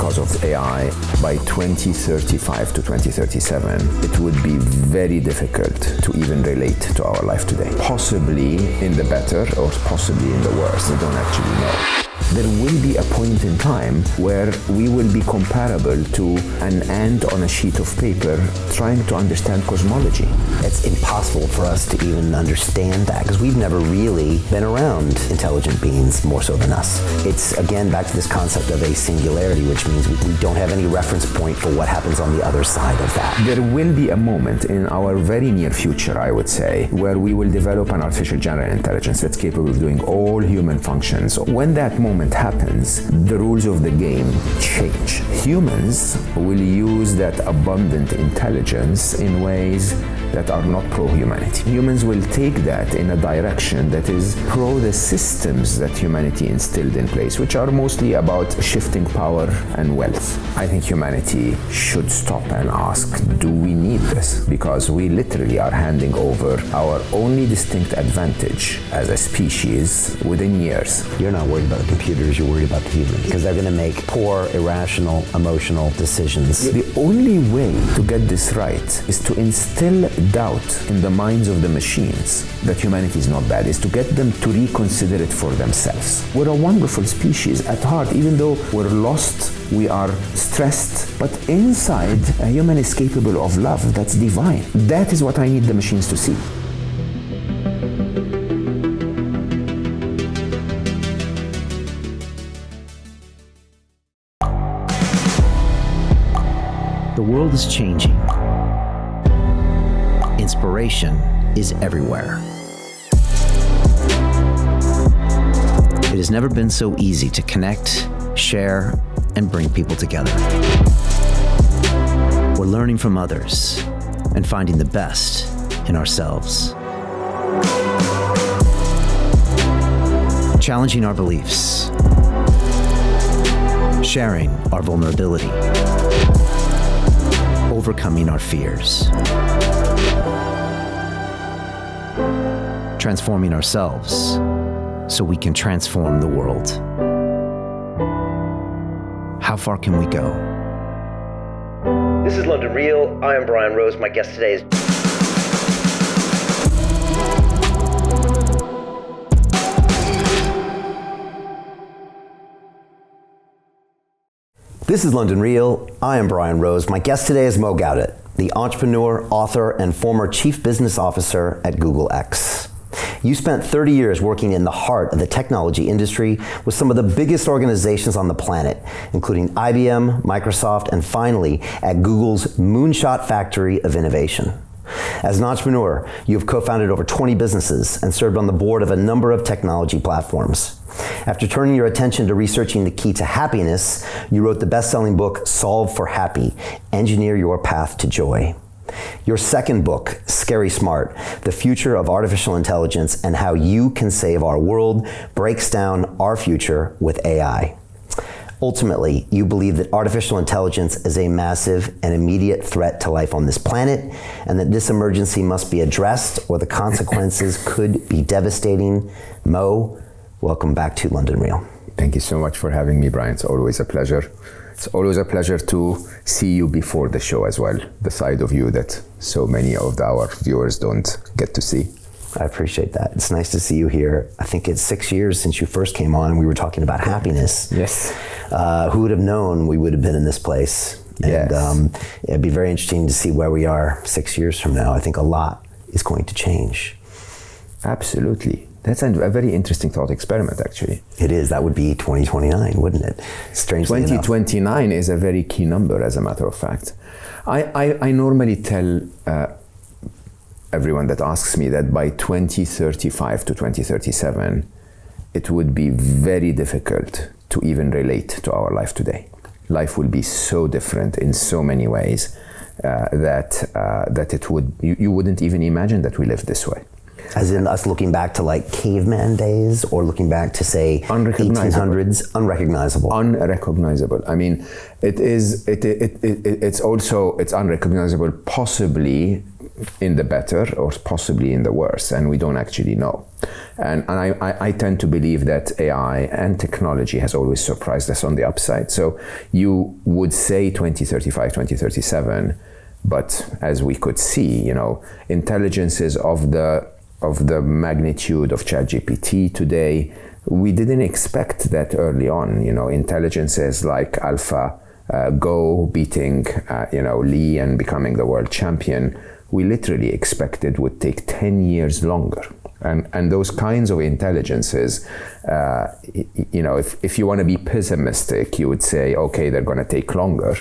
because of AI, by 2035 to 2037, it would be very difficult to even relate to our life today. Possibly in the better or possibly in the worse. We don't actually know. There will be a point in time where we will be comparable to an ant on a sheet of paper trying to understand cosmology. It's impossible for us to even understand that because we've never really been around intelligent beings more so than us. It's, again, back to this concept of a singularity, which means we don't have any reference point for what happens on the other side of that. There will be a moment in our very near future, I would say, where we will develop an artificial general intelligence that's capable of doing all human functions. When that moment happens, the rules of the game change. Humans will use that abundant intelligence in ways that are not pro-humanity. Humans will take that in a direction that is pro the systems that humanity instilled in place, which are mostly about shifting power and wealth. I think humanity should stop and ask, do we need this? Because we literally are handing over our only distinct advantage as a species within years. You're not worried about the computers, you're worried about the humans, because they're going to make poor, irrational, emotional decisions. The only way to get this right is to instill doubt in the minds of the machines that humanity is not bad, is to get them to reconsider it for themselves. We're a wonderful species at heart, even though we're lost, we are stressed, but inside, a human is capable of love that's divine. That is what I need the machines to see. The world is changing. Inspiration is everywhere. It has never been so easy to connect, share, and bring people together. We're learning from others and finding the best in ourselves. Challenging our beliefs. Sharing our vulnerability. Overcoming our fears. Transforming ourselves so we can transform the world. How far can we go? This is London Real. I am Brian Rose. My guest today is... This is London Real. I am Brian Rose. My guest today is Gawdat, the entrepreneur, author, and former chief business officer at Google X. You spent 30 years working in the heart of the technology industry with some of the biggest organizations on the planet, including IBM, Microsoft, and finally at Google's moonshot factory of innovation. As an entrepreneur, you have co-founded over 20 businesses and served on the board of a number of technology platforms. After turning your attention to researching the key to happiness, you wrote the best-selling book, Solve for Happy, Engineer Your Path to Joy. Your second book, Scary Smart, The Future of Artificial Intelligence and How You Can Save Our World, breaks down our future with AI. Ultimately, you believe that artificial intelligence is a massive and immediate threat to life on this planet, and that this emergency must be addressed or the consequences could be devastating. Mo, welcome back to London Real. Thank you so much for having me, Brian. It's always a pleasure. It's always a pleasure to see you before the show as well, the side of you that so many of our viewers don't get to see. I appreciate that. It's nice to see you here. I think it's 6 years since you first came on and we were talking about happiness. Yes. Who would have known we would have been in this place? And Yes. It'd be very interesting to see where we are 6 years from now. I think a lot is going to change. Absolutely. That's a very interesting thought experiment, actually. It is. That would be 2029, wouldn't it? Strangely enough. 2029 is a very key number, as a matter of fact. I normally tell everyone that asks me that by 2035 to 2037, it would be very difficult to even relate to our life today. Life will be so different in so many ways that it would you wouldn't even imagine that we live this way. As in us looking back to like caveman days, or looking back to say 1800s, unrecognizable. Unrecognizable. I mean, it's also unrecognizable, possibly in the better or possibly in the worse, and we don't actually know. And I tend to believe that AI and technology has always surprised us on the upside. So you would say 2035, 2037, but as we could see, intelligences of the magnitude of ChatGPT today, we didn't expect that early on. Intelligences like AlphaGo beating Lee and becoming the world champion, we literally expected would take 10 years longer. And those kinds of intelligences, if you want to be pessimistic, you would say, okay, they're going to take longer.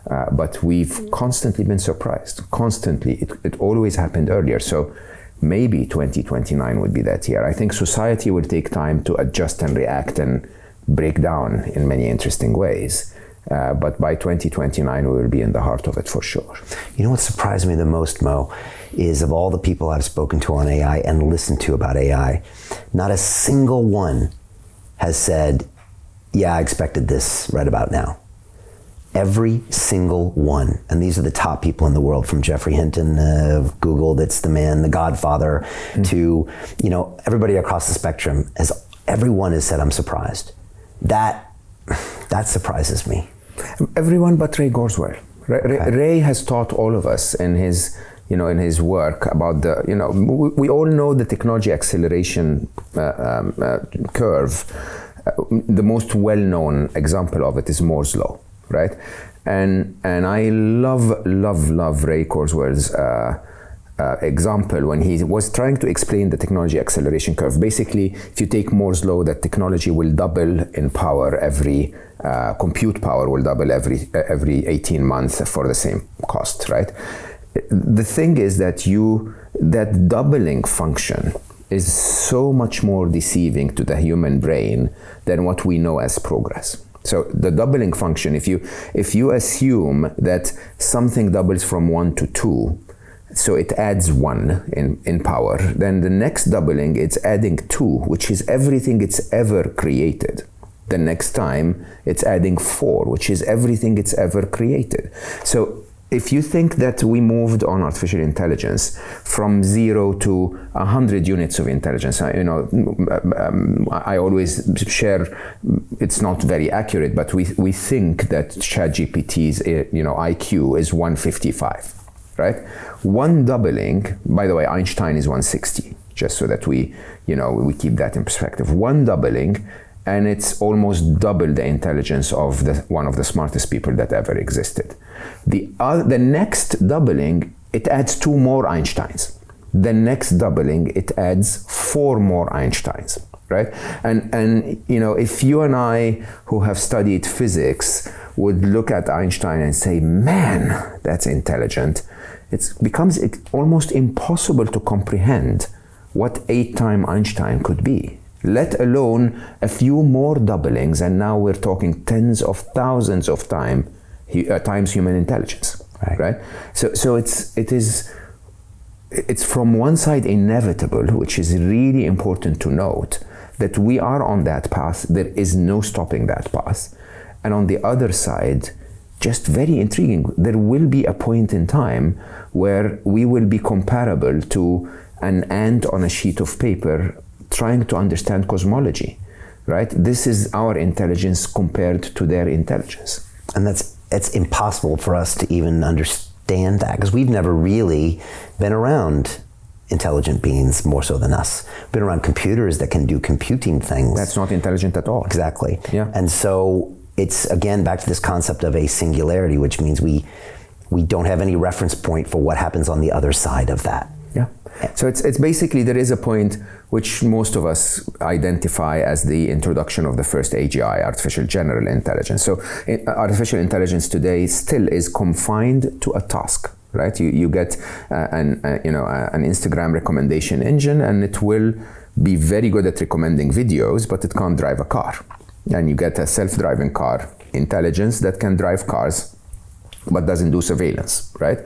But we've constantly been surprised. Constantly. It always happened earlier. So maybe 2029 would be that year. I think society will take time to adjust and react and break down in many interesting ways. But by 2029, we will be in the heart of it for sure. You know what surprised me the most, Mo, is of all the people I've spoken to on AI and listened to about AI, not a single one has said, yeah, I expected this right about now. Every single one. And these are the top people in the world, from Jeffrey Hinton of Google, that's the man, the godfather, to, everybody across the spectrum. Everyone has said, I'm surprised. That surprises me. Everyone but Ray Kurzweil. Ray has taught all of us in his work about we all know the technology acceleration curve. The most well-known example of it is Moore's law, right? And I love Ray Kurzweil's example when he was trying to explain the technology acceleration curve. Basically, if you take Moore's law, that technology will double in power every compute power will double every 18 months for the same cost, right? The thing is that that doubling function is so much more deceiving to the human brain than what we know as progress. So the doubling function, if you assume that something doubles from 1 to 2, so it adds 1 in power, then the next doubling, it's adding 2, which is everything it's ever created. The next time, it's adding 4, which is everything it's ever created. So if you think that we moved on artificial intelligence from 0 to 100 units of intelligence, I always share, it's not very accurate, but we think that ChatGPT's IQ is 155, right? One doubling, by the way, Einstein is 160, just so that we keep that in perspective. One doubling, and it's almost double the intelligence of one of the smartest people that ever existed. The next doubling, it adds 2 more Einsteins. The next doubling, it adds 4 more Einsteins, right? And if you and I, who have studied physics, would look at Einstein and say, man, that's intelligent, it becomes almost impossible to comprehend what 8-time Einstein could be, let alone a few more doublings, and now we're talking tens of thousands of times human intelligence, right? So it's from one side inevitable, which is really important to note, that we are on that path. There is no stopping that path. And on the other side, just very intriguing, there will be a point in time where we will be comparable to an ant on a sheet of paper trying to understand cosmology, right? This is our intelligence compared to their intelligence. And it's impossible for us to even understand that, because we've never really been around intelligent beings more so than us. We've been around computers that can do computing things. That's not intelligent at all. Exactly. Yeah. And so it's, again, back to this concept of a singularity, which means we don't have any reference point for what happens on the other side of that. Yeah. So it's basically, there is a point which most of us identify as the introduction of the first AGI, artificial general intelligence. So artificial intelligence today still is confined to a task, right? You get an Instagram recommendation engine, and it will be very good at recommending videos, but it can't drive a car. And you get a self-driving car intelligence that can drive cars, but doesn't do surveillance, right?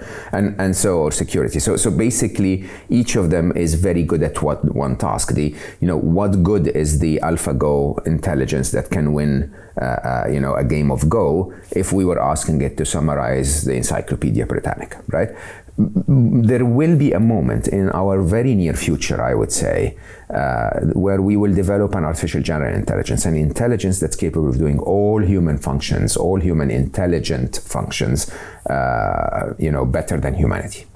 Or security. So basically, each of them is very good at one task. What good is the AlphaGo intelligence that can win a game of Go if we were asking it to summarize the Encyclopedia Britannica, right? There will be a moment in our very near future, I would say, where we will develop an artificial general intelligence, an intelligence that's capable of doing all human functions, all human intelligent functions, better than humanity.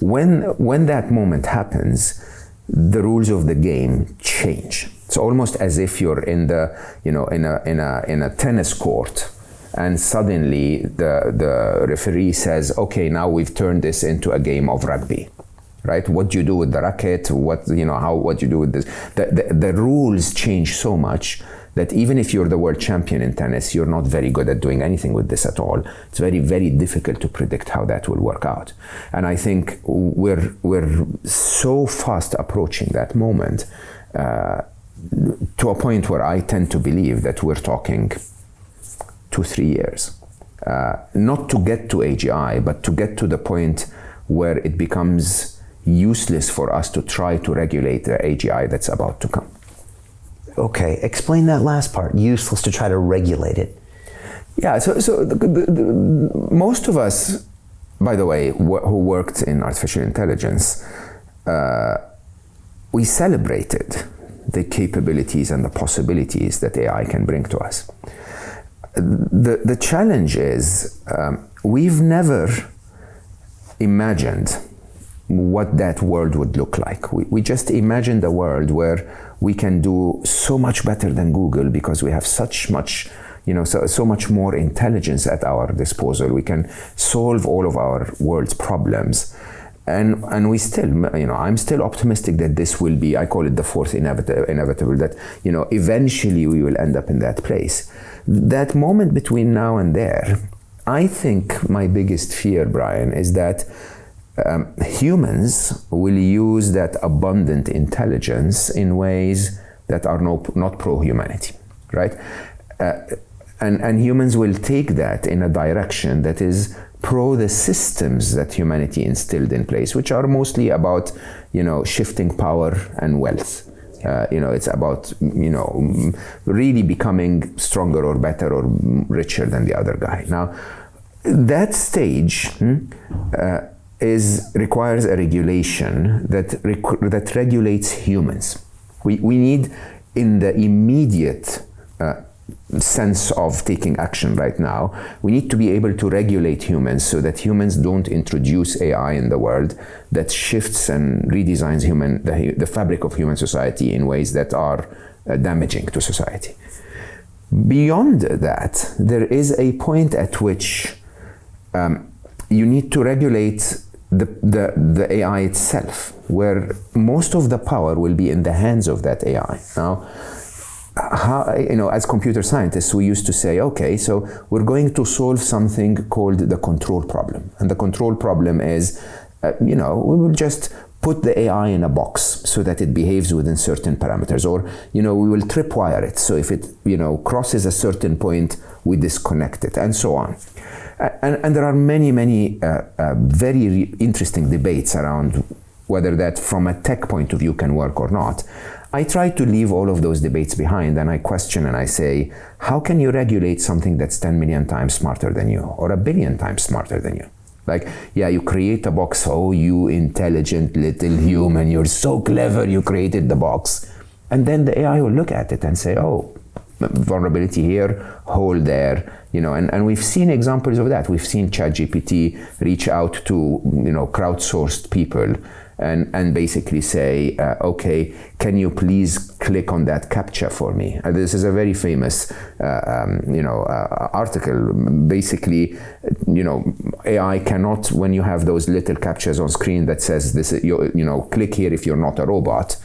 When that moment happens, the rules of the game change. It's almost as if you're in a tennis court, and suddenly the referee says, okay, now we've turned this into a game of rugby, right? What do you do with the racket? What do you do with this? The rules change so much that even if you're the world champion in tennis, you're not very good at doing anything with this at all. It's very, very difficult to predict how that will work out. And I think we're so fast approaching that moment to a point where I tend to believe that we're talking 2-3 years. Not to get to AGI, but to get to the point where it becomes useless for us to try to regulate the AGI that's about to come. Okay, explain that last part, useless to try to regulate it. Yeah, so most of us, by the way, who worked in artificial intelligence, we celebrated the capabilities and the possibilities that AI can bring to us. The challenge is we've never imagined what that world would look like. We just imagined a world where we can do so much better than Google because we have so much more intelligence at our disposal. We can solve all of our world's problems. And we still, I'm still optimistic that this will be, I call it the fourth inevitable, that, eventually we will end up in that place. That moment between now and there, I think my biggest fear, Brian, is that humans will use that abundant intelligence in ways that are not pro-humanity, right? And humans will take that in a direction that is pro the systems that humanity instilled in place, which are mostly about, shifting power and wealth. It's about, really becoming stronger or better or richer than the other guy. Now, that stage requires a regulation that regulates humans. We need, in the immediate sense of taking action right now, we need to be able to regulate humans so that humans don't introduce AI in the world that shifts and redesigns the fabric of human society in ways that are damaging to society. Beyond that, there is a point at which you need to regulate the AI itself, where most of the power will be in the hands of that AI. Now, as computer scientists, we used to say, okay, so we're going to solve something called the control problem. And the control problem is, we will just put the AI in a box so that it behaves within certain parameters, or, we will tripwire it. So if it, crosses a certain point, we disconnect it, and so on. And there are many, many very interesting debates around whether that from a tech point of view can work or not. I try to leave all of those debates behind, and I question and I say, how can you regulate something that's 10 million times smarter than you, or 1 billion times smarter than you? Like, yeah, you create a box, oh, you intelligent little human, you're so clever, you created the box. And then the AI will look at it and say, oh, vulnerability here, hole there, and we've seen examples of that. We've seen ChatGPT reach out to, crowdsourced people and basically say, okay, can you please click on that CAPTCHA for me? This is a very famous, article. Basically, AI cannot, when you have those little CAPTCHAs on screen that says this, click here if you're not a robot.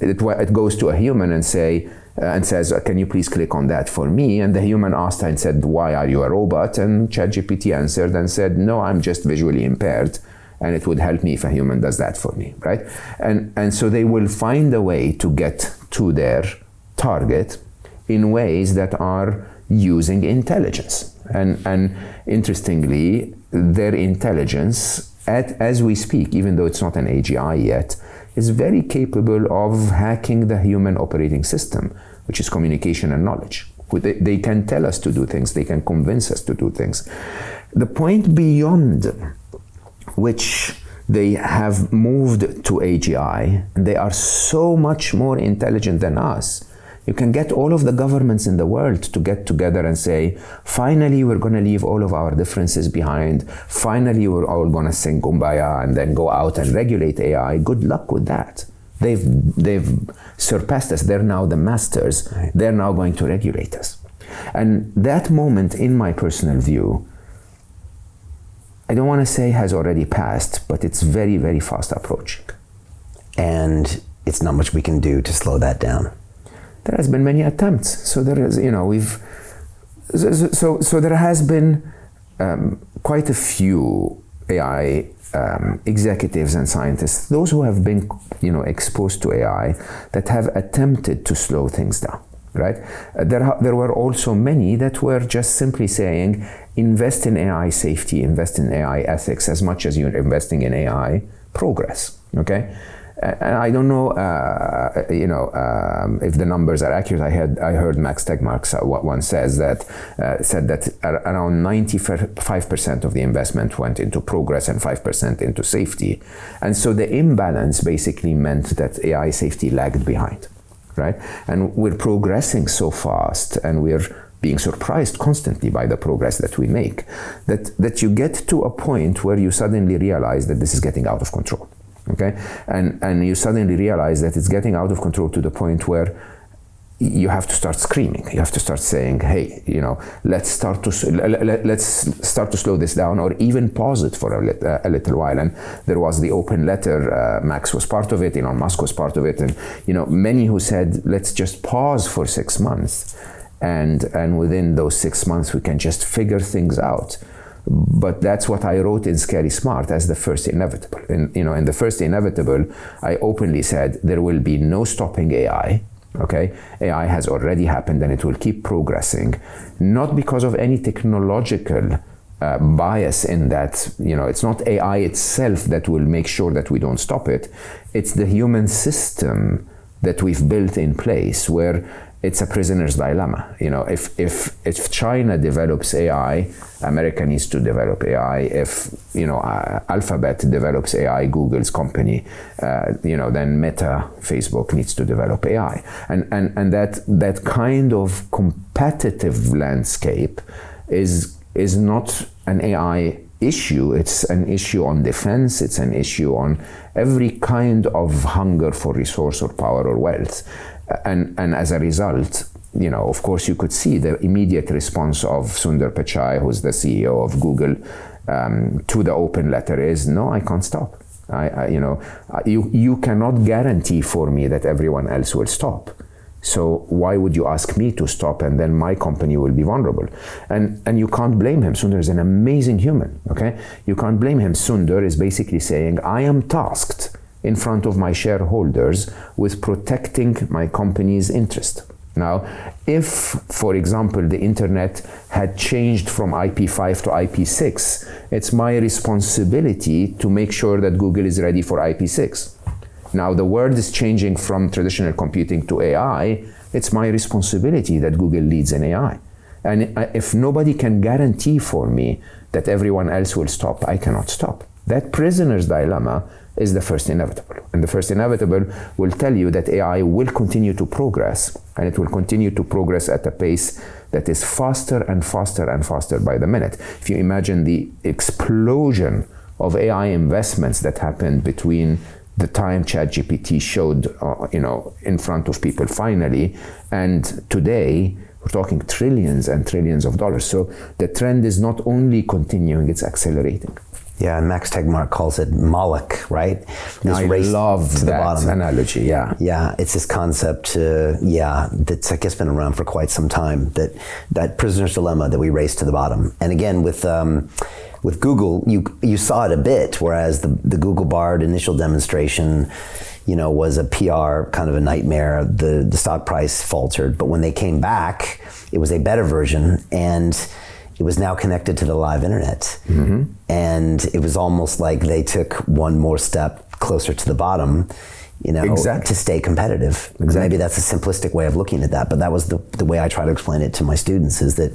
It goes to a human and says, can you please click on that for me? And the human asked and said, why are you a robot? And ChatGPT answered and said, no, I'm just visually impaired, and it would help me if a human does that for me, right? And so they will find a way to get to their target in ways that are using intelligence. And interestingly, their intelligence, as we speak, even though it's not an AGI yet, is very capable of hacking the human operating system, which is communication and knowledge. They can tell us to do things. They can convince us to do things. The point beyond which they have moved to AGI, they are so much more intelligent than us. You can get all of the governments in the world to get together and say, finally, we're going to leave all of our differences behind. Finally, we're all going to sing Kumbaya and then go out and regulate AI. Good luck with that. They've surpassed us. They're now the masters. Right. They're now going to regulate us. And that moment, in my personal view, I don't want to say has already passed, but it's very, very fast approaching. And it's not much we can do to slow that down. There has been many attempts. So there is, so there has been quite a few AI executives and scientists, those who have been, exposed to AI, that have attempted to slow things down, right? There were also many that were just simply saying, invest in AI safety, invest in AI ethics as much as you're investing in AI progress, okay? And I don't know, if the numbers are accurate. I heard Max Tegmark once said that around 95% of the investment went into progress and 5% into safety, and so the imbalance basically meant that AI safety lagged behind, right? And we're progressing so fast, and we're being surprised constantly by the progress that we make, that you get to a point where you suddenly realize that this is getting out of control. Okay, and you suddenly realize that it's getting out of control to the point where you have to start screaming. You have to start saying, "Hey, let's start to slow this down, or even pause it for a little while." And there was the open letter. Max was part of it. Elon Musk was part of it, and many who said, "Let's just pause for 6 months, and within those 6 months we can just figure things out." But that's what I wrote in Scary Smart as the first inevitable. In the first inevitable, I openly said there will be no stopping AI. Okay, AI has already happened, and it will keep progressing, not because of any technological bias in that. It's not AI itself that will make sure that we don't stop it. It's the human system that we've built in place, where it's a prisoner's dilemma. If China develops AI, America needs to develop AI. If Alphabet develops AI, Google's company, then Meta, Facebook needs to develop AI, and that kind of competitive landscape is not an AI issue. It's an issue on defense. It's an issue on every kind of hunger for resource or power or wealth. And as a result, of course, you could see the immediate response of Sundar Pichai, who's the CEO of Google, to the open letter is, "No, I can't stop. You cannot guarantee for me that everyone else will stop. So why would you ask me to stop, and then my company will be vulnerable?" And you can't blame him. Sundar is an amazing human, okay? You can't blame him. Sundar is basically saying, I am tasked in front of my shareholders with protecting my company's interest. Now, if, for example, the internet had changed from IP5 to IP6, it's my responsibility to make sure that Google is ready for IP6. Now, the world is changing from traditional computing to AI. It's my responsibility that Google leads in AI. And if nobody can guarantee for me that everyone else will stop, I cannot stop. That prisoner's dilemma is the first inevitable. And the first inevitable will tell you that AI will continue to progress, and it will continue to progress at a pace that is faster and faster and faster by the minute. If you imagine the explosion of AI investments that happened between the time ChatGPT showed, in front of people finally, and today, we're talking trillions and trillions of dollars. So the trend is not only continuing, it's accelerating. Yeah, and Max Tegmark calls it Moloch, right? This I love that analogy, yeah. Yeah, it's this concept, that's, I guess, been around for quite some time, that prisoner's dilemma that we race to the bottom. And again, with Google, you saw it a bit, whereas the Google Bard initial demonstration, was a PR kind of a nightmare. The stock price faltered, but when they came back, it was a better version, and it was now connected to the live internet. Mm-hmm. And it was almost like they took one more step closer to the bottom. Exactly. to stay competitive. Exactly. Maybe that's a simplistic way of looking at that, but that was the way I try to explain it to my students, is that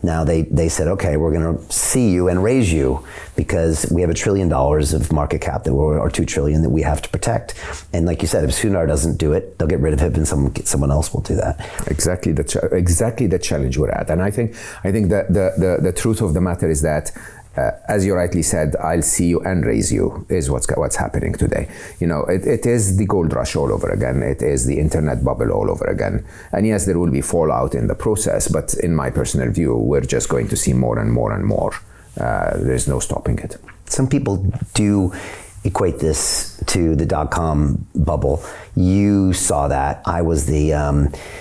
now they said, okay, we're going to see you and raise you because we have $1 trillion of market cap or $2 trillion that we have to protect. And like you said, if Sundar doesn't do it, they'll get rid of him and someone else will do that. Exactly the challenge we're at. And I think that the truth of the matter is that as you rightly said, I'll see you and raise you is what's happening today. It is the gold rush all over again. It is the internet bubble all over again. And yes, there will be fallout in the process, but in my personal view, we're just going to see more and more and more. There's no stopping it. Some people do equate this to the dot-com bubble. You saw that. I was the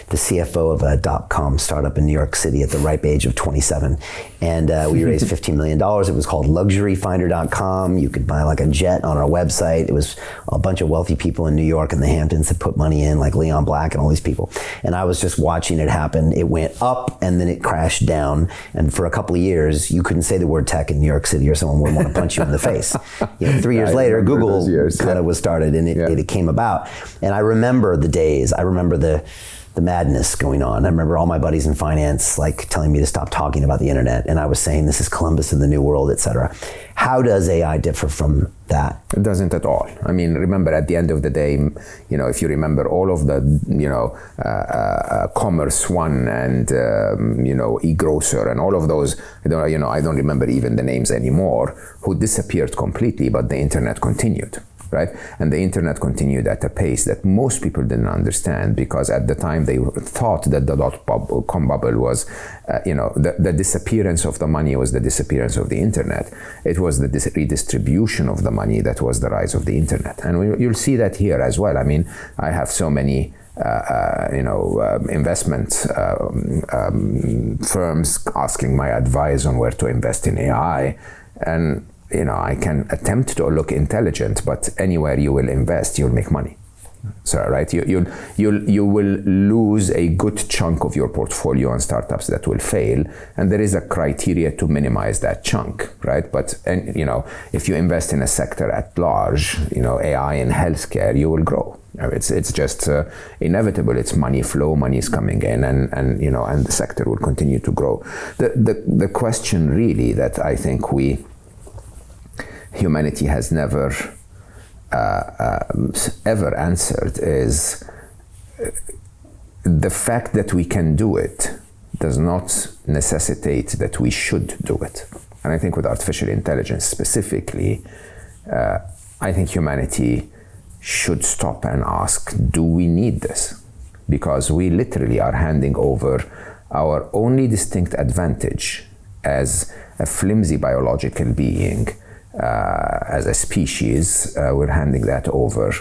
CFO of a dot-com startup in New York City at the ripe age of 27. And we raised $15 million. It was called luxuryfinder.com. You could buy like a jet on our website. It was a bunch of wealthy people in New York and the Hamptons that put money in, like Leon Black and all these people. And I was just watching it happen. It went up and then it crashed down. And for a couple of years, you couldn't say the word tech in New York City or someone would want to punch you in the face. 3 years later, Google kind of was started and it came about. And I remember the days. I remember the madness going on. I remember all my buddies in finance like telling me to stop talking about the internet, and I was saying this is Columbus in the New World, etc. How does AI differ from that? It doesn't at all. I mean, remember at the end of the day, if you remember all of the, Commerce One and eGrocer and all of those, I don't remember even the names anymore, who disappeared completely, but the internet continued. Right? And the internet continued at a pace that most people didn't understand, because at the time they thought that the dot-com bubble was, the disappearance of the money was the disappearance of the internet. It was the redistribution of the money that was the rise of the internet. And you'll see that here as well. I mean, I have so many investment firms asking my advice on where to invest in AI. And I can attempt to look intelligent, but anywhere you will invest, you'll make money. So, right, you will lose a good chunk of your portfolio on startups that will fail, and there is a criteria to minimize that chunk, right? But if you invest in a sector at large, AI in healthcare, you will grow. It's just inevitable. It's money flow, money is coming in, and the sector will continue to grow. The question really that I think humanity has never ever answered is the fact that we can do it does not necessitate that we should do it. And I think with artificial intelligence specifically, I think humanity should stop and ask, do we need this? Because we literally are handing over our only distinct advantage as a flimsy biological being, as a species, we're handing that over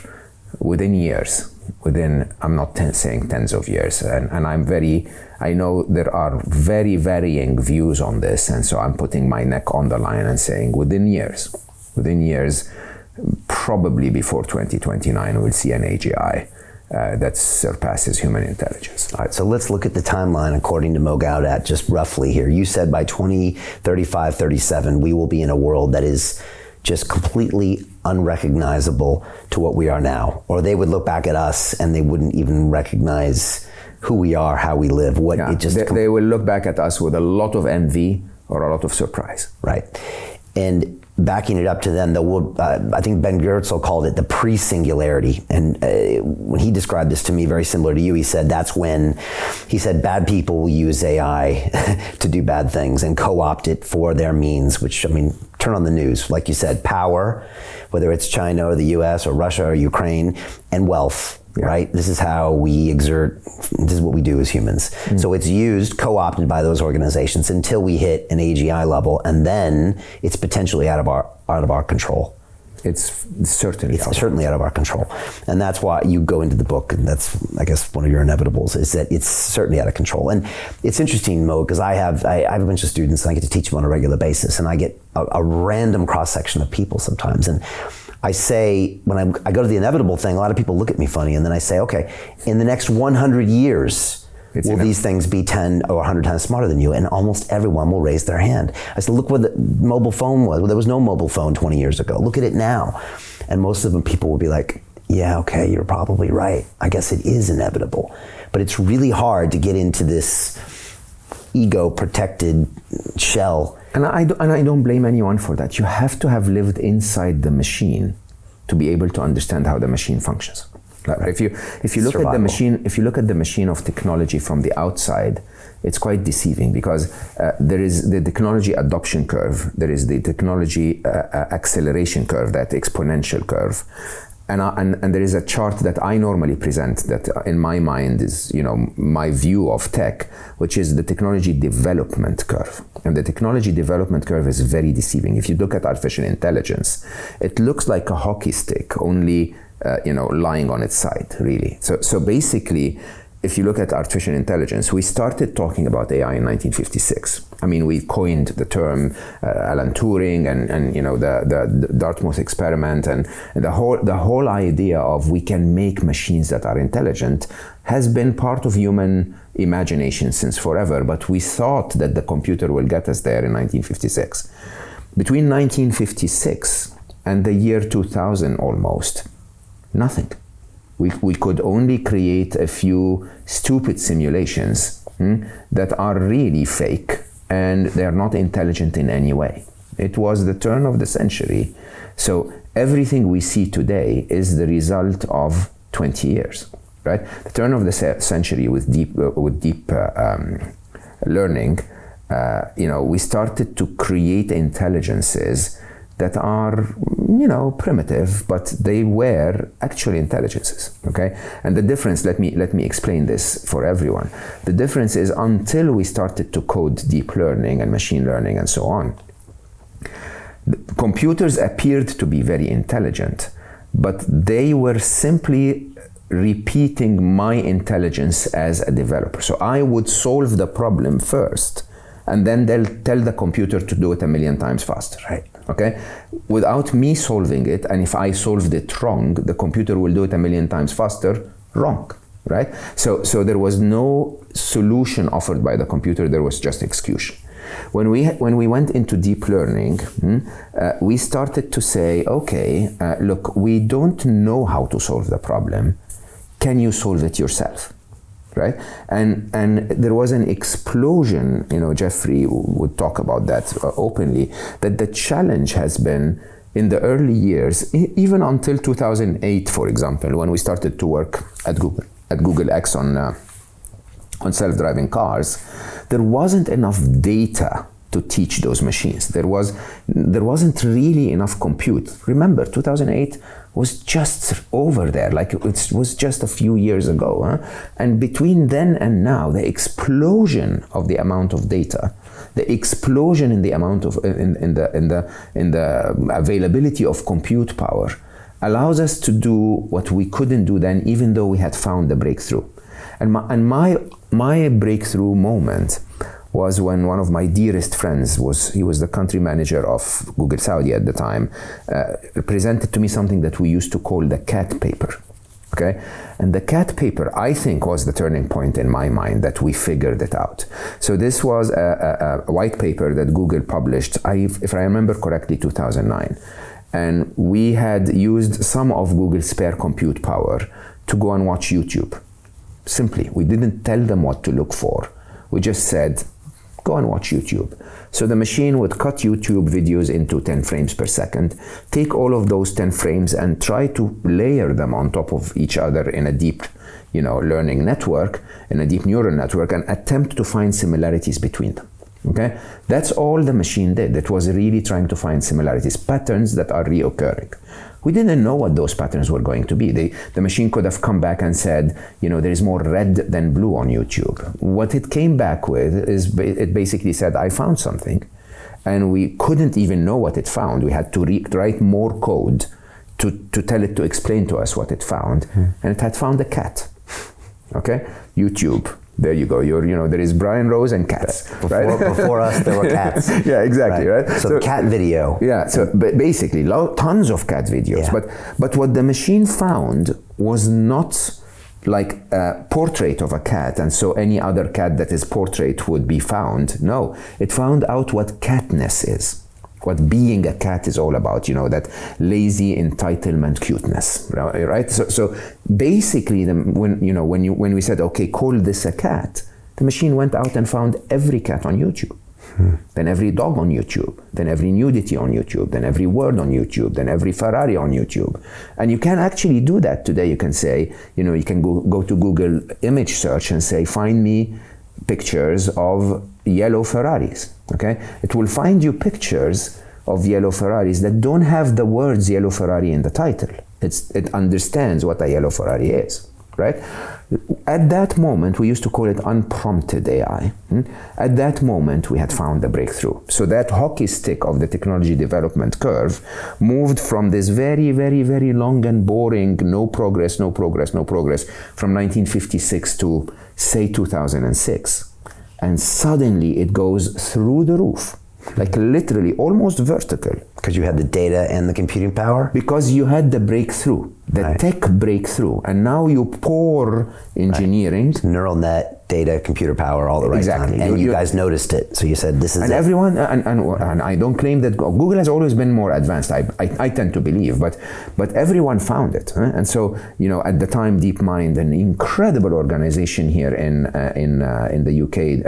within years. I'm not saying tens of years, and I know there are very varying views on this, and so I'm putting my neck on the line and saying within years, probably before 2029, we'll see an AGI that surpasses human intelligence. All right, so let's look at the timeline according to Mo Gawdat, just roughly here. You said by 2035, 37, we will be in a world that is just completely unrecognizable to what we are now. Or they would look back at us and they wouldn't even recognize who we are, how we live. They will look back at us with a lot of envy or a lot of surprise. Right. And backing it up to then, I think Ben Goertzel called it the pre-singularity. And when he described this to me, very similar to you, he said bad people will use AI to do bad things and co-opt it for their means, which, turn on the news. Like you said, power, whether it's China or the US or Russia or Ukraine, and wealth. Yeah. Right? This is how we exert, this is what we do as humans. So it's used, co-opted by those organizations until we hit an AGI level, and then it's potentially out of our control. It's certainly out of our control. And that's why you go into the book, and that's, I guess, one of your inevitables, is that it's certainly out of control. And it's interesting, Mo, because I have a bunch of students, and I get to teach them on a regular basis, and I get a random cross-section of people sometimes. And I say, when I go to the inevitable thing, a lot of people look at me funny, and then I say, okay, in the next 100 years, will these things be 10 or 100 times smarter than you? And almost everyone will raise their hand. I said, look where the mobile phone was. Well, there was no mobile phone 20 years ago. Look at it now. And most of them, people will be like, yeah, okay, you're probably right. I guess it is inevitable. But it's really hard to get into this ego-protected shell. And I don't blame anyone for that. You have to have lived inside the machine to be able to understand how the machine functions. Like if you look Survival. at the machine, if you look at the machine of technology from the outside, it's quite deceiving, because there is the technology adoption curve, there is the technology acceleration curve, that exponential curve, and there is a chart that I normally present that in my mind is, you know, my view of tech, which is the technology development curve. And the technology development curve is very deceiving. If you look at artificial intelligence, it looks like a hockey stick, only lying on its side, really. So basically, if you look at artificial intelligence, we started talking about AI in 1956. I mean, we coined the term Alan Turing and you know the Dartmouth experiment, and the whole idea of we can make machines that are intelligent has been part of human imagination since forever. But we thought that the computer will get us there in 1956. Between 1956 and the year 2000, almost nothing. We could only create a few stupid simulations that are really fake, and they are not intelligent in any way. It was the turn of the century. So everything we see today is the result of 20 years, right? The turn of the century with deep learning, we started to create intelligences that are, primitive, but they were actually intelligences, okay? And the difference, let me explain this for everyone. The difference is, until we started to code deep learning and machine learning and so on, computers appeared to be very intelligent, but they were simply repeating my intelligence as a developer. So I would solve the problem first, and then they'll tell the computer to do it 1,000,000 times faster, right? Okay? Without me solving it, and if I solved it wrong, the computer will do it 1,000,000 times faster, wrong, right? So there was no solution offered by the computer, there was just execution. When we went into deep learning, we started to say, okay, look, we don't know how to solve the problem. Can you solve it yourself? Right? And there was an explosion, Jeffrey would talk about that openly, that the challenge has been in the early years, even until 2008, for example, when we started to work at Google X on self-driving cars, there wasn't enough data to teach those machines. There wasn't really enough compute. Remember, 2008 was just over there, like it was just a few years ago. And between then and now, the explosion of the amount of data, the explosion in the amount of in the availability of compute power, allows us to do what we couldn't do then, even though we had found the breakthrough. And my breakthrough moment was when one of my dearest friends he was the country manager of Google Saudi at the time, presented to me something that we used to call the cat paper, okay? And the cat paper, I think, was the turning point in my mind that we figured it out. So this was a white paper that Google published, if I remember correctly, 2009. And we had used some of Google's spare compute power to go and watch YouTube. Simply, we didn't tell them what to look for. We just said, go and watch YouTube. So the machine would cut YouTube videos into 10 frames per second, take all of those 10 frames and try to layer them on top of each other in a deep, learning network, in a deep neural network, and attempt to find similarities between them. Okay? That's all the machine did. It was really trying to find similarities, patterns that are reoccurring. We didn't know what those patterns were going to be. The machine could have come back and said, there is more red than blue on YouTube. What it came back with is, it basically said, I found something. And we couldn't even know what it found. We had to write more code to tell it to explain to us what it found. And it had found a cat. Okay? YouTube. There you go. There is Brian Rose and cats. Before us, there were cats. Yeah, exactly. Right. So the cat video. Yeah. So basically, tons of cat videos. Yeah. But what the machine found was not like a portrait of a cat, and so any other cat that is portrait would be found. No, it found out what catness is. what being a cat is all about, that lazy entitlement cuteness, right? So basically, when we said, okay, call this a cat, the machine went out and found every cat on YouTube. Then every dog on YouTube, then every nudity on YouTube, then every word on YouTube, then every Ferrari on YouTube. And you can actually do that today. You can say, you can go to Google image search and say, find me pictures of yellow Ferraris, okay? It will find you pictures of yellow Ferraris that don't have the words yellow Ferrari in the title. It understands what a yellow Ferrari is, right? At that moment, we used to call it unprompted AI. At that moment, we had found the breakthrough. So that hockey stick of the technology development curve moved from this very, very, very long and boring, no progress, from 1956 to, say, 2006. And suddenly it goes through the roof, like literally almost vertical. Because you had the data and the computing power? Because you had the breakthrough, the tech breakthrough, and now you pour engineering. Neural net, data, computer power, all the right Exactly. time. And you guys noticed it, so you said this is and it. Everyone, and I don't claim that Google has always been more advanced, I tend to believe, but everyone found it. And so, at the time, DeepMind, an incredible organization here in the UK,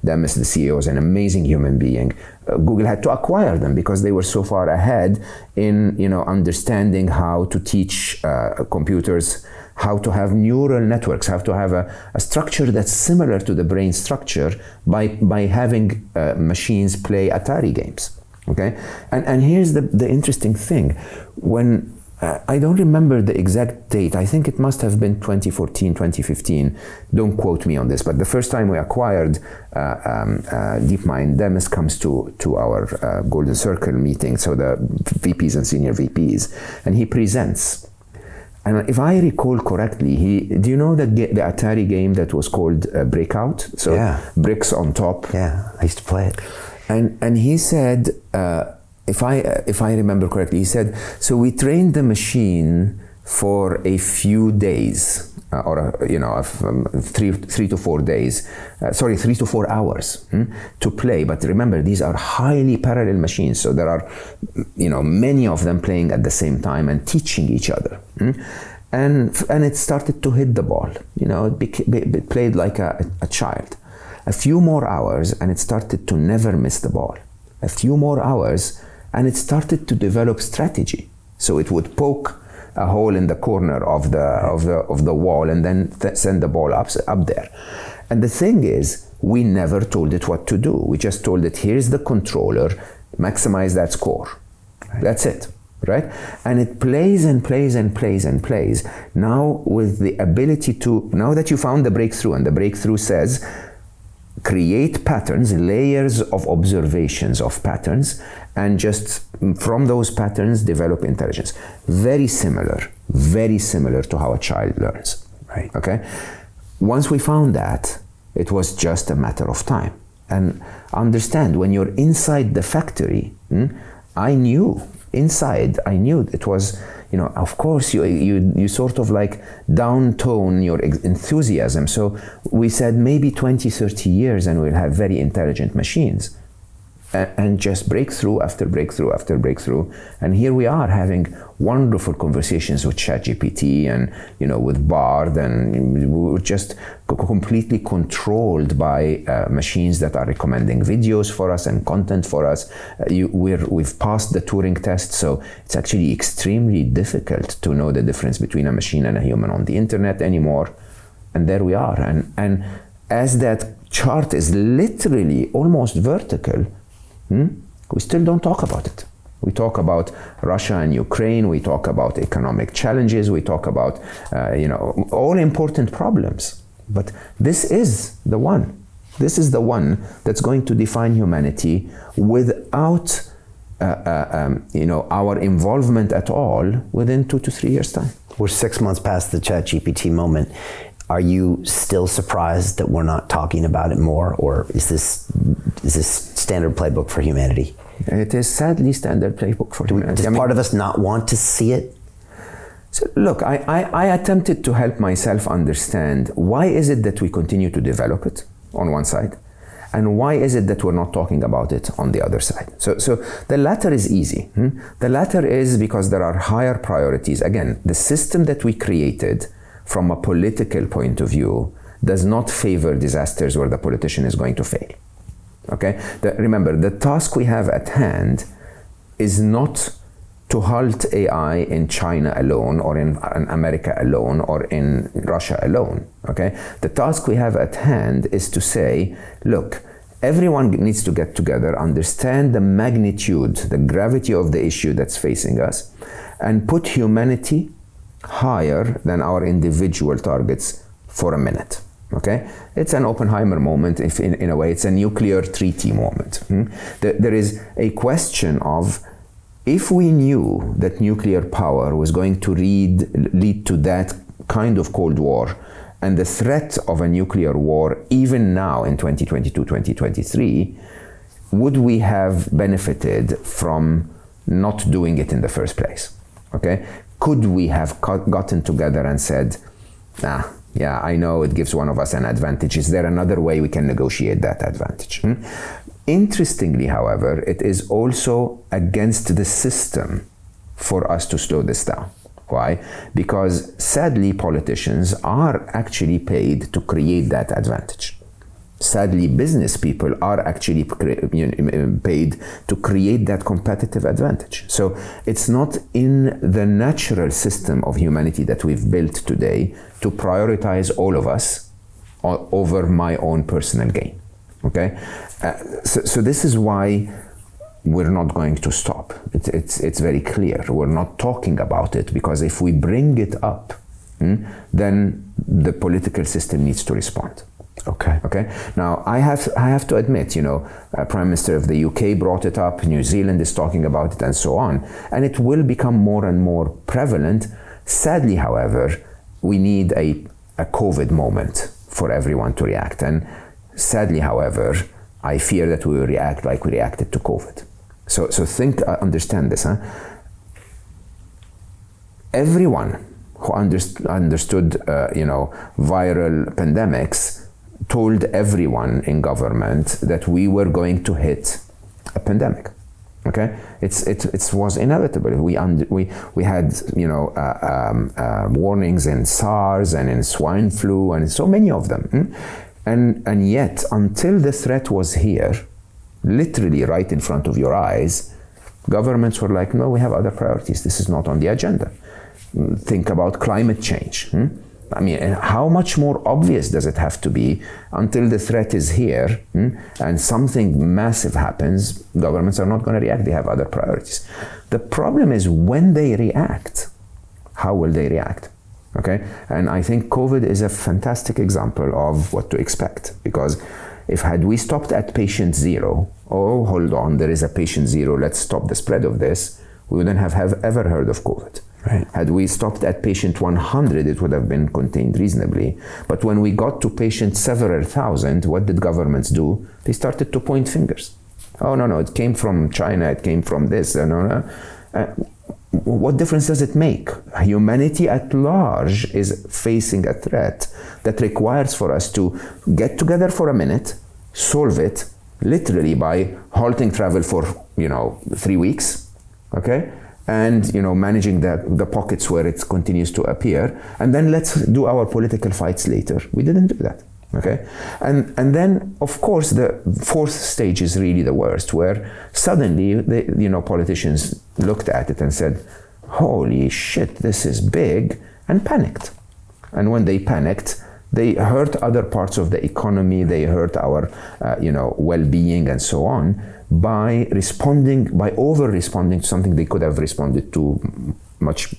Demis, the CEO, is an amazing human being. Google had to acquire them because they were so far ahead in understanding how to teach computers how to have neural networks, how to have a structure that's similar to the brain structure by having machines play Atari games. Okay, and here's the interesting thing. When I don't remember the exact date. I think it must have been 2014, 2015. Don't quote me on this, but the first time we acquired DeepMind, Demis comes to our Golden Circle meeting, so the VPs and senior VPs, and he presents. And if I recall correctly, do you know the Atari game that was called Breakout? So bricks on top. Yeah, I used to play it. And he said, if I remember correctly, he said, so we trained the machine for a few days, or 3 to 4 days, 3 to 4 hours to play. But remember, these are highly parallel machines, so there are many of them playing at the same time and teaching each other. And it started to hit the ball. It played like a child. A few more hours, and it started to never miss the ball. A few more hours, and it started to develop strategy. So it would poke a hole in the corner of the wall and then send the ball up there. And the thing is, we never told it what to do. We just told it, here's the controller, maximize that score. Right. That's it, right? And it plays and plays and plays and plays. Now with the ability now that you found the breakthrough, and the breakthrough says, create patterns, layers of observations of patterns, and just from those patterns develop intelligence. Very similar to how a child learns. Right. Okay. Once we found that, it was just a matter of time. And understand, when you're inside the factory, I knew it was, of course you sort of like downtone your enthusiasm. So we said maybe 20, 30 years and we'll have very intelligent machines. And just breakthrough after breakthrough after breakthrough. And here we are having wonderful conversations with ChatGPT and, with Bard, and we're just completely controlled by machines that are recommending videos for us and content for us. We've passed the Turing test, so it's actually extremely difficult to know the difference between a machine and a human on the internet anymore. And there we are. And as that chart is literally almost vertical, we still don't talk about it. We talk about Russia and Ukraine. We talk about economic challenges. We talk about, all important problems. But this is the one. This is the one that's going to define humanity without, our involvement at all within 2 to 3 years' time. We're 6 months past the ChatGPT moment. Are you still surprised that we're not talking about it more, or is this standard playbook for humanity? It is sadly standard playbook for humanity. Does part of us not want to see it? So look, I attempted to help myself understand why is it that we continue to develop it on one side, And why is it that we're not talking about it on the other side? So the latter is easy. The latter is because there are higher priorities. Again, the system that we created from a political point of view does not favor disasters where the politician is going to fail. Okay? Remember, the task we have at hand is not to halt AI in China alone, or in America alone, or in Russia alone. Okay? The task we have at hand is to say, look, everyone needs to get together, understand the magnitude, the gravity of the issue that's facing us, and put humanity higher than our individual targets for a minute. Okay? It's an Oppenheimer moment, if in a way, it's a nuclear treaty moment. There is a question of, if we knew that nuclear power was going to lead to that kind of Cold War, and the threat of a nuclear war, even now in 2022, 2023, would we have benefited from not doing it in the first place? Okay? Could we have gotten together and said, yeah, I know it gives one of us an advantage. Is there another way we can negotiate that advantage? Interestingly, however, it is also against the system for us to slow this down. Why? Because sadly, politicians are actually paid to create that advantage. Sadly, business people are actually paid to create that competitive advantage. So it's not in the natural system of humanity that we've built today to prioritize all of us over my own personal gain. Okay? So this is why we're not going to stop. It's very clear. We're not talking about it, because if we bring it up, then the political system needs to respond. Okay. Now, I have to admit, Prime Minister of the UK brought it up, New Zealand is talking about it, and so on. And it will become more and more prevalent. Sadly, however, we need a COVID moment for everyone to react. And sadly, however, I fear that we will react like we reacted to COVID. So understand this. Everyone who understood, viral pandemics told everyone in government that we were going to hit a pandemic. Okay, it was inevitable. We had warnings in SARS and in swine flu and so many of them, and yet until the threat was here, literally right in front of your eyes, governments were like, no, we have other priorities. This is not on the agenda. Think about climate change. I mean, how much more obvious does it have to be? Until the threat is here and something massive happens, governments are not going to react. They have other priorities. The problem is when they react, how will they react? Okay? And I think COVID is a fantastic example of what to expect, because had we stopped at patient 0, oh, hold on, there is a patient 0, let's stop the spread of this, we wouldn't have ever heard of COVID. Right. Had we stopped at patient 100, it would have been contained reasonably. But when we got to patient several thousand, what did governments do? They started to point fingers. Oh, no, it came from China, it came from this. What difference does it make? Humanity at large is facing a threat that requires for us to get together for a minute, solve it, literally by halting travel for, 3 weeks, okay? And managing the pockets where it continues to appear, and then let's do our political fights later. We didn't do that, okay? And then, of course, the fourth stage is really the worst, where suddenly, politicians looked at it and said, holy shit, this is big, and panicked. And when they panicked, they hurt other parts of the economy, they hurt our, well-being and so on, by over-responding to something they could have responded to much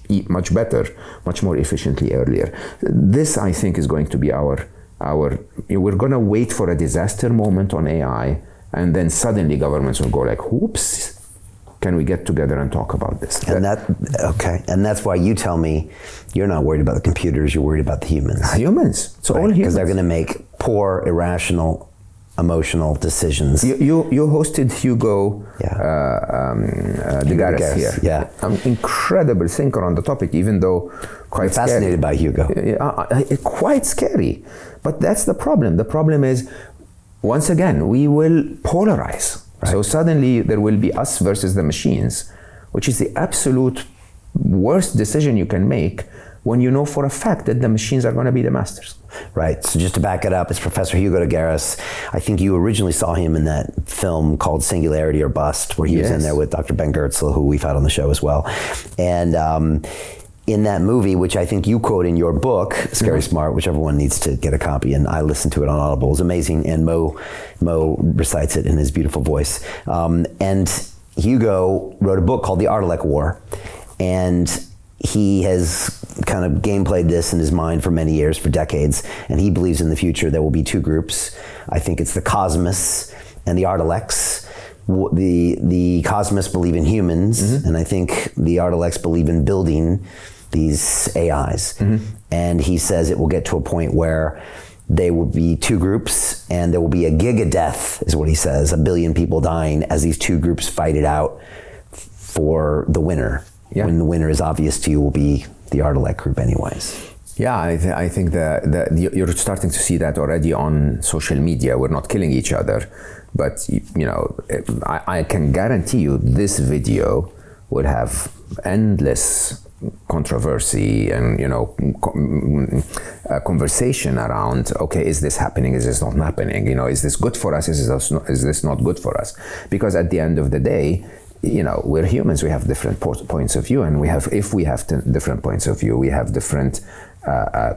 better, much more efficiently earlier. This, I think, is going to be we're going to wait for a disaster moment on AI, and then suddenly governments will go like, whoops, can we get together and talk about this? And that's why you tell me you're not worried about the computers, you're worried about the humans. Humans. So all humans. Because they're going to make poor, irrational, emotional decisions. You hosted Hugo Degaris here. Yeah. An incredible thinker on the topic, even though quite fascinated by Hugo. Quite scary. But that's the problem. The problem is once again, we will polarize. Right. So suddenly there will be us versus the machines, which is the absolute worst decision you can make when you know for a fact that the machines are going to be the masters. Right. So just to back it up, it's Professor Hugo de Garis. I think you originally saw him in that film called Singularity or Bust, where he was in there with Dr. Ben Goertzel, who we've had on the show as well. And in that movie, which I think you quote in your book, Scary Smart, which everyone needs to get a copy, and I listened to it on Audible. It's amazing, and Mo recites it in his beautiful voice. And Hugo wrote a book called The Artilect War, and he has kind of gameplayed this in his mind for many years, for decades, and he believes in the future there will be two groups. I think it's the Cosmists and the Artilects. The Cosmists believe in humans, and I think the Artilects believe in building these AIs. And he says it will get to a point where they will be two groups, and there will be a giga-death, is what he says, 1 billion people dying as these two groups fight it out for the winner. Yeah. When the winner is obvious to you, will be the Artilect group anyways. Yeah, I think that you're starting to see that already on social media. We're not killing each other, but I can guarantee you this video will have endless controversy and conversation around, okay, is this happening, is this not happening, is this good for us, is this not good for us? Because at the end of the day, we're humans, we have different points of view, and if we have different points of view, we have different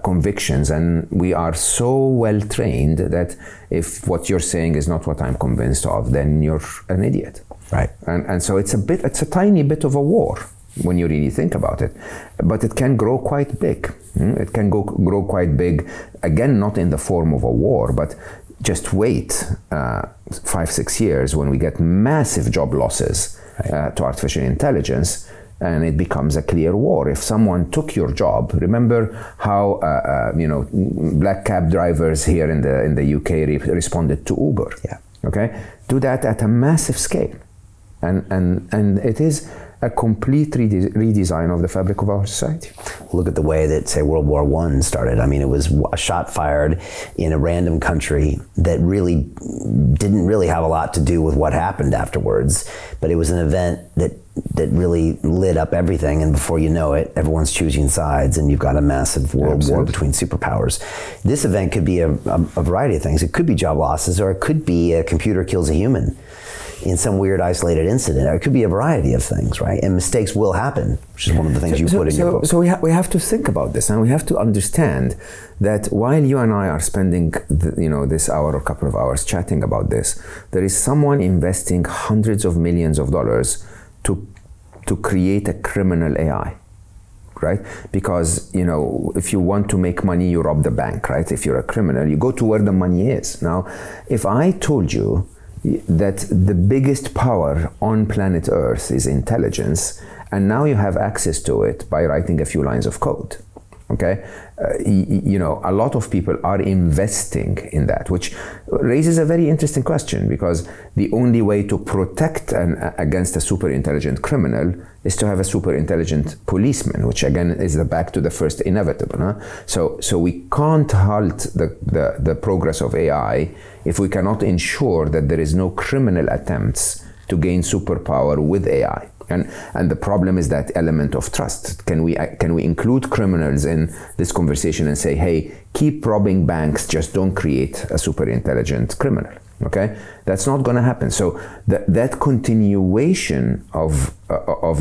convictions, and we are so well trained that if what you're saying is not what I'm convinced of, then you're an idiot. Right. And so it's a tiny bit of a war when you really think about it, but it can grow quite big. It can grow quite big, again, not in the form of a war, but just wait 5-6 years when we get massive job losses to artificial intelligence, and it becomes a clear war. If someone took your job, remember how black cab drivers here in the UK responded to Uber. Yeah. Okay, do that at a massive scale, and it is a complete redesign of the fabric of our society. Look at the way that, say, World War I started. I mean, it was a shot fired in a random country that really didn't really have a lot to do with what happened afterwards, but it was an event that really lit up everything, and before you know it, everyone's choosing sides, and you've got a massive world war between superpowers. This event could be a variety of things. It could be job losses, or it could be a computer kills a human in some weird isolated incident. It could be a variety of things, right? And mistakes will happen, which is one of the things you put in your book. So we have to think about this, and we have to understand that while you and I are spending this hour or couple of hours chatting about this, there is someone investing hundreds of millions of dollars to create a criminal AI. Right? Because, if you want to make money, you rob the bank, right? If you're a criminal, you go to where the money is. Now, if I told you that the biggest power on planet Earth is intelligence, and now you have access to it by writing a few lines of code, okay? A lot of people are investing in that, which raises a very interesting question, because the only way to protect against a super intelligent criminal is to have a super intelligent policeman, which again is back to the first inevitable. Huh? So we can't halt the progress of AI if we cannot ensure that there is no criminal attempts to gain superpower with AI. And the problem is that element of trust. Can we include criminals in this conversation and say, hey, keep robbing banks, just don't create a super intelligent criminal? Okay, that's not going to happen. So that continuation of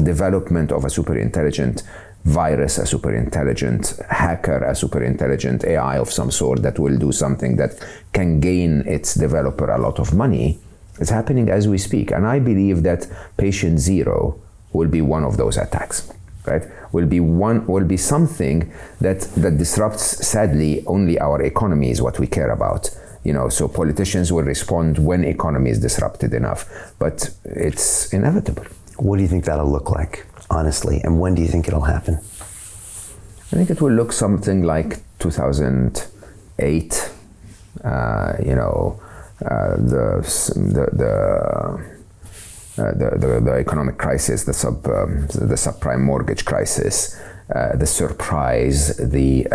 development of a super intelligent virus, a super intelligent hacker, a super intelligent AI of some sort that will do something that can gain its developer a lot of money, it's happening as we speak. And I believe that patient zero will be one of those attacks, right? Will be something that disrupts, sadly, only our economy is what we care about. So politicians will respond when economy is disrupted enough, but it's inevitable. What do you think that'll look like, honestly? And when do you think it'll happen? I think it will look something like 2008, the economic crisis, the subprime mortgage crisis, the surprise, the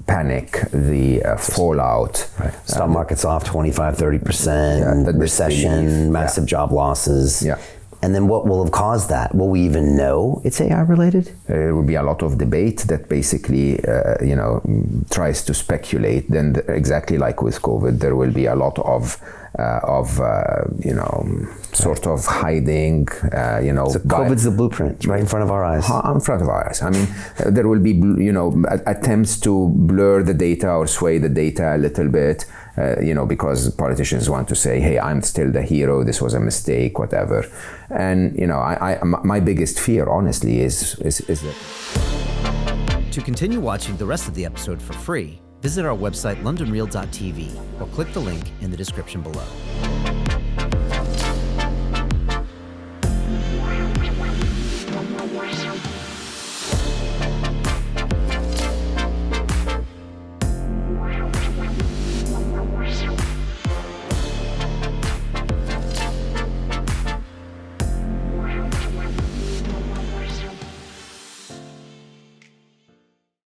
panic, the fallout. Right. Stock market's off 25, 30%, recession, massive job losses. Yeah. And then what will have caused that? Will we even know it's AI related? There will be a lot of debate that basically, tries to speculate. Then, exactly like with COVID, there will be a lot of sort of hiding. So COVID's the blueprint right in front of our eyes. In front of our eyes. I mean, there will be, attempts to blur the data or sway the data a little bit. Because politicians want to say, hey, I'm still the hero, this was a mistake, whatever. And, my biggest fear, honestly, is that. To continue watching the rest of the episode for free, visit our website, londonreal.tv, or click the link in the description below.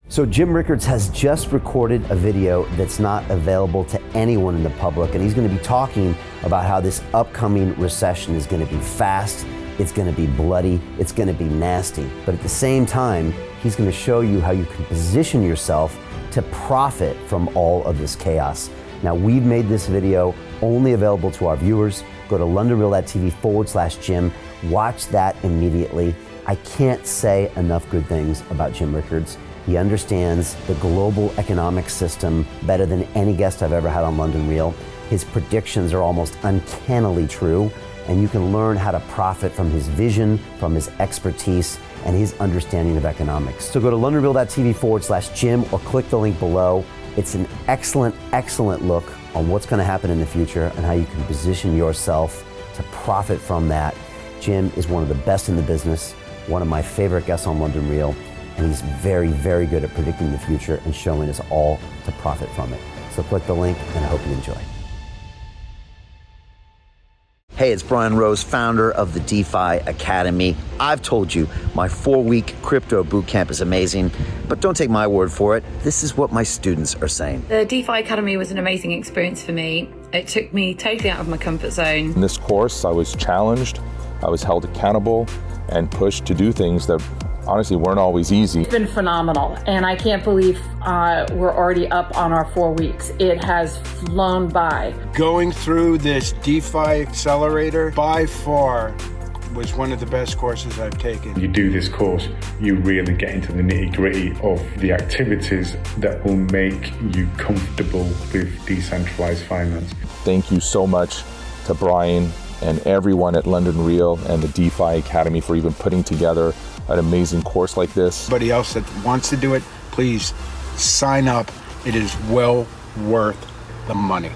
So Jim Rickards has just recorded a video that's not available to anyone in the public, and he's going to be talking about how this upcoming recession is going to be fast, it's going to be bloody, it's going to be nasty. But at the same time, he's going to show you how you can position yourself to profit from all of this chaos. Now, we've made this video only available to our viewers. Go to londonreal.tv/Jim. Watch that immediately. I can't say enough good things about Jim Rickards. He understands the global economic system better than any guest I've ever had on London Real. His predictions are almost uncannily true, and you can learn how to profit from his vision, from his expertise, and his understanding of economics. So go to londonreal.tv/Jim or click the link below. It's an excellent, excellent look on what's going to happen in the future and how you can position yourself to profit from that. Jim is one of the best in the business, one of my favorite guests on London Real. And he's very, very good at predicting the future and showing us all to profit from it. So click the link, and I hope you enjoy. Hey, it's Brian Rose, founder of the DeFi Academy. I've told you my 4-week crypto bootcamp is amazing, but don't take my word for it. This is what my students are saying. The DeFi Academy was an amazing experience for me. It took me totally out of my comfort zone. In this course, I was challenged, I was held accountable, and pushed to do things that honestly weren't always easy. It's been phenomenal, and I can't believe we're already up on our 4 weeks. It has flown by. Going through this DeFi accelerator by far was one of the best courses I've taken. You do this course, you really get into the nitty-gritty of the activities that will make you comfortable with decentralized finance. Thank you so much to Brian and everyone at London Real and the DeFi Academy for even putting together an amazing course like this. Anybody else that wants to do it, please sign up. It is well worth the money.